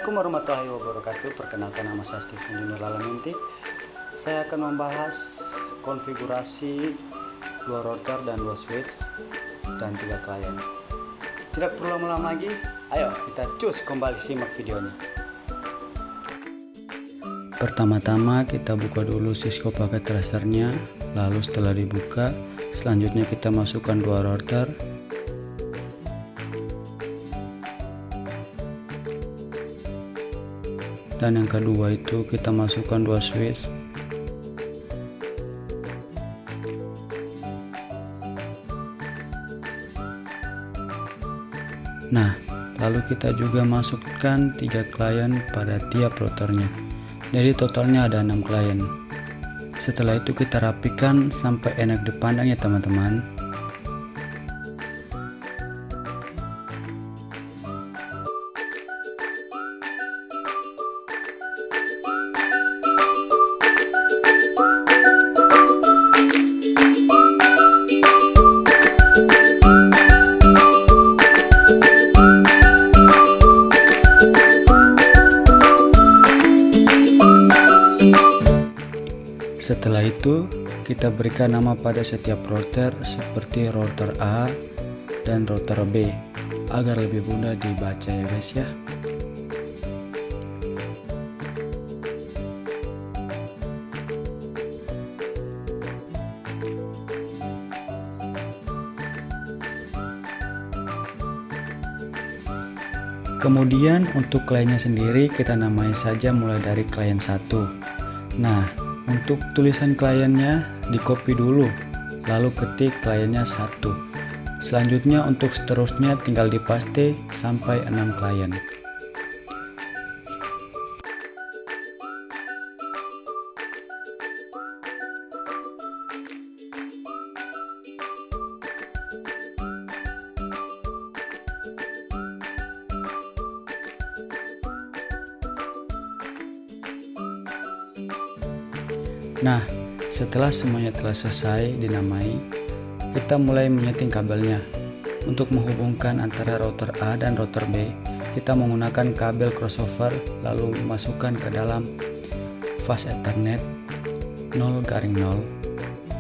Assalamualaikum warahmatullahi wabarakatuh. Perkenalkan, nama saya Stephen Junior Lalaminti. Saya akan membahas konfigurasi 2 router dan 2 switch dan 3 klien. Tidak perlu lama-lama lagi, ayo kita cus kembali simak videonya. Pertama-tama kita buka dulu Cisco paket tracernya. Lalu setelah dibuka, selanjutnya kita masukkan 2 router. Dan yang kedua itu kita masukkan 2 switch. Nah, lalu kita juga masukkan 3 klien pada tiap routernya. Jadi totalnya ada 6 klien. Setelah itu kita rapikan sampai enak dipandang ya teman-teman. Setelah itu kita berikan nama pada setiap router seperti router A dan router B agar lebih mudah dibaca ya guys ya. Kemudian untuk kliennya sendiri kita namai saja mulai dari klien 1. Nah, untuk tulisan kliennya di copy dulu, lalu ketik kliennya 1. Selanjutnya untuk seterusnya tinggal dipaste sampai 6 klien. Nah, setelah semuanya telah selesai dinamai, kita mulai menyeting kabelnya. Untuk menghubungkan antara router A dan router B, kita menggunakan kabel crossover lalu masukkan ke dalam fast Ethernet 0/0.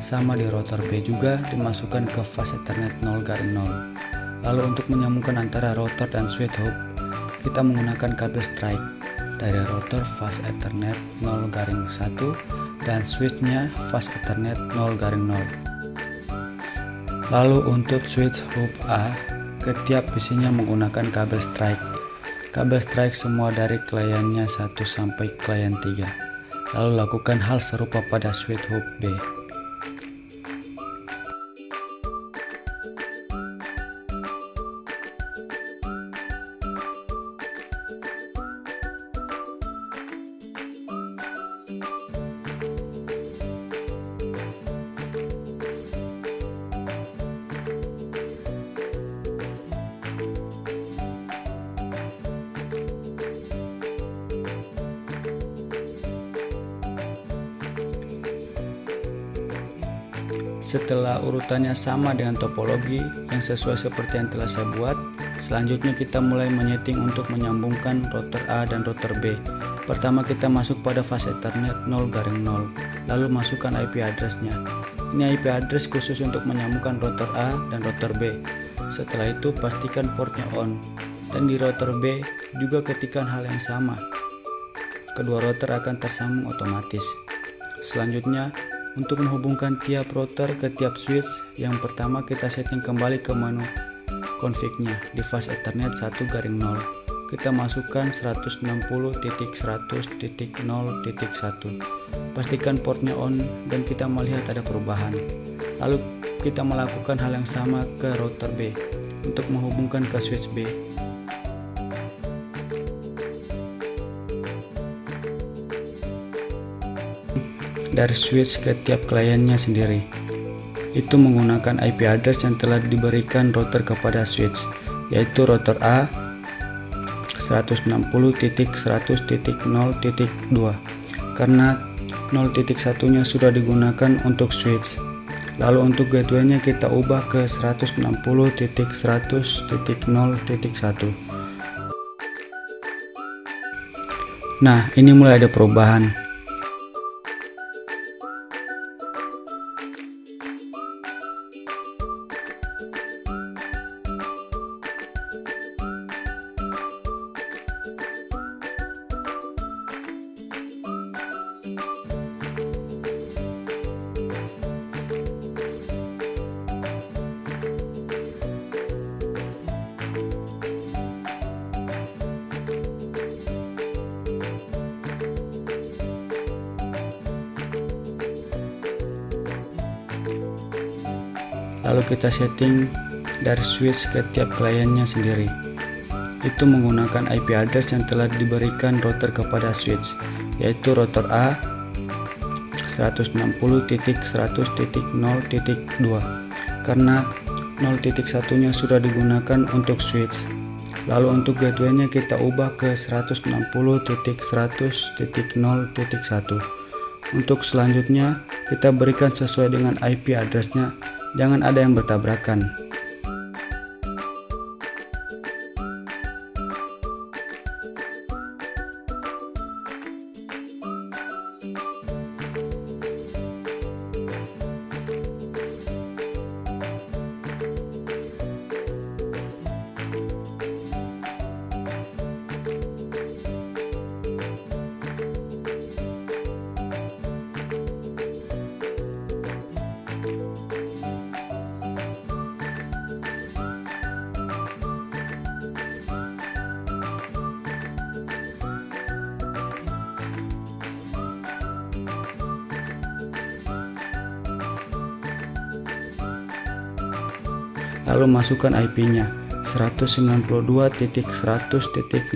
Sama di router B juga dimasukkan ke fast Ethernet 0/0. Lalu untuk menyambungkan antara router dan switch hub, kita menggunakan kabel strike dari router fast Ethernet 0/1 dan switchnya fast Ethernet 0/0. Lalu untuk switch hub A, ketiap isinya menggunakan kabel strike. Kabel strike semua dari kliennya 1 sampai klien 3. Lalu lakukan hal serupa pada switch hub B. Setelah urutannya sama dengan topologi yang sesuai seperti yang telah saya buat, selanjutnya kita mulai menyeting untuk menyambungkan router A dan router B. Pertama kita masuk pada fast Ethernet 0/0, lalu masukkan IP address-nya. Ini IP address khusus untuk menyambungkan router A dan router B. Setelah itu pastikan portnya on, dan di router B juga ketikkan hal yang sama. Kedua router akan tersambung otomatis. Selanjutnya, untuk menghubungkan tiap router ke tiap switch, yang pertama kita setting kembali ke menu config-nya di fast Ethernet 1/0. Kita masukkan 160.100.0.1. Pastikan portnya on dan kita melihat ada perubahan. Lalu kita melakukan hal yang sama ke router B untuk menghubungkan ke switch B. Dari switch ke tiap kliennya sendiri, itu menggunakan IP address yang telah diberikan router kepada switch, yaitu router A 160.100.0.2 karena 0.1 nya sudah digunakan untuk switch. Lalu untuk gateway-nya kita ubah ke 160.100.0.1. Nah, ini mulai ada perubahan. Lalu kita setting dari switch ke tiap kliennya sendiri. Itu menggunakan IP address yang telah diberikan router kepada switch, yaitu router A 160.100.0.2 karena 0.1-nya sudah digunakan untuk switch. Lalu untuk gateway-nya kita ubah ke 160.100.0.1. Untuk selanjutnya kita berikan sesuai dengan IP address-nya. Jangan ada yang bertabrakan. Lalu masukkan IP-nya 192.100.0.2.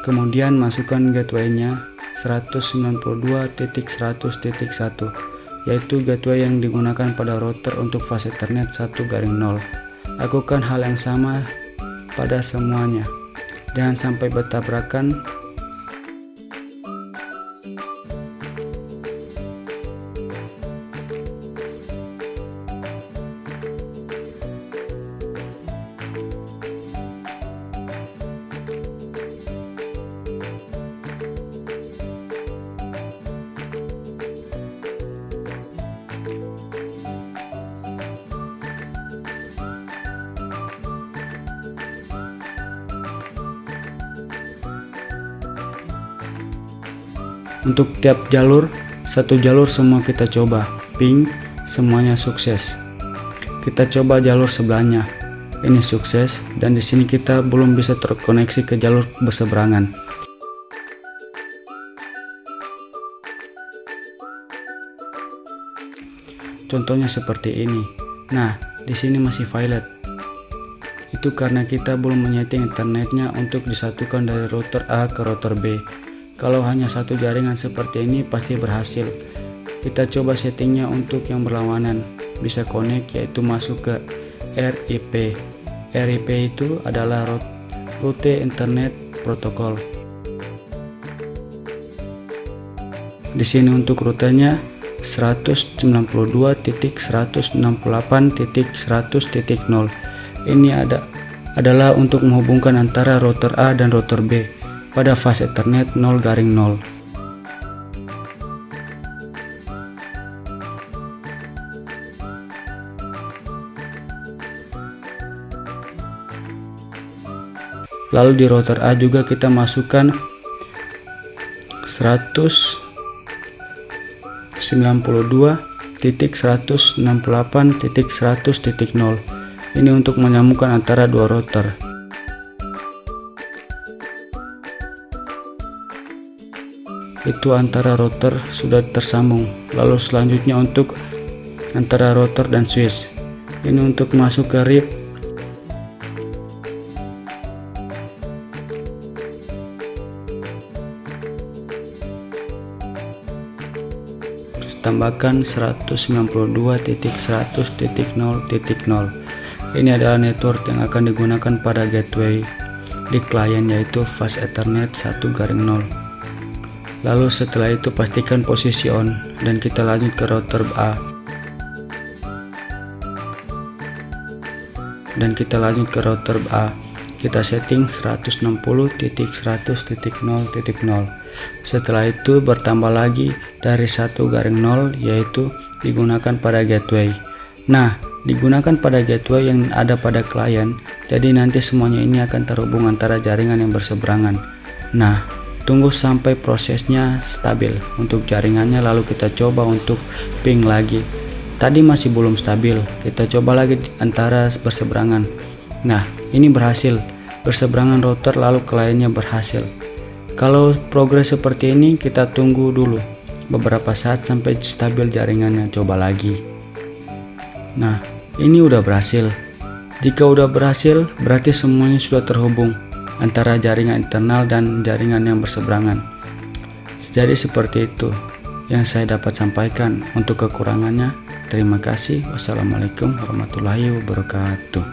Kemudian masukkan gateway-nya 192.100.1, yaitu gateway yang digunakan pada router untuk fase Ethernet 1/0. Lakukan hal yang sama pada semuanya. Jangan sampai bertabrakan. Untuk tiap jalur, satu jalur semua kita coba, ping, semuanya sukses. Kita coba jalur sebelahnya, ini sukses, dan di sini kita belum bisa terkoneksi ke jalur berseberangan. Contohnya seperti ini. Nah, di sini masih violet. Itu karena kita belum menyeting internetnya untuk disatukan dari router A ke router B. Kalau hanya satu jaringan seperti ini pasti berhasil. Kita coba settingnya untuk yang berlawanan. Bisa connect, yaitu masuk ke RIP. RIP itu adalah Route Internet Protocol. Di sini untuk rutenya 192.168.100.0. Ini adalah untuk menghubungkan antara router A dan router B pada fase Ethernet 0/0. Lalu di router A juga kita masukkan 192.168.100.0. Ini untuk menyambungkan antara dua router. Itu antara router sudah tersambung. Lalu selanjutnya untuk antara router dan switch, ini untuk masuk ke RIP. Tambahkan 192.100.0.0. Ini adalah network yang akan digunakan pada gateway di klien, yaitu fast Ethernet 1/0. Lalu setelah itu pastikan posisi on dan kita lanjut ke router A. kita setting 160.100.0.0. Setelah itu bertambah lagi dari 1/0, yaitu digunakan pada gateway. Nah, digunakan pada gateway yang ada pada klien, jadi nanti semuanya ini akan terhubung antara jaringan yang berseberangan. Nah, tunggu sampai prosesnya stabil untuk jaringannya, lalu kita coba untuk ping lagi. Tadi masih belum stabil, kita coba lagi antara berseberangan. Nah, ini berhasil, berseberangan router lalu kliennya berhasil. Kalau progres seperti ini, kita tunggu dulu beberapa saat sampai stabil jaringannya, coba lagi. Nah, ini udah berhasil. Jika udah berhasil, berarti semuanya sudah terhubung antara jaringan internal dan jaringan yang berseberangan. Jadi seperti itu yang saya dapat sampaikan. Untuk kekurangannya, terima kasih. Wassalamualaikum warahmatullahi wabarakatuh.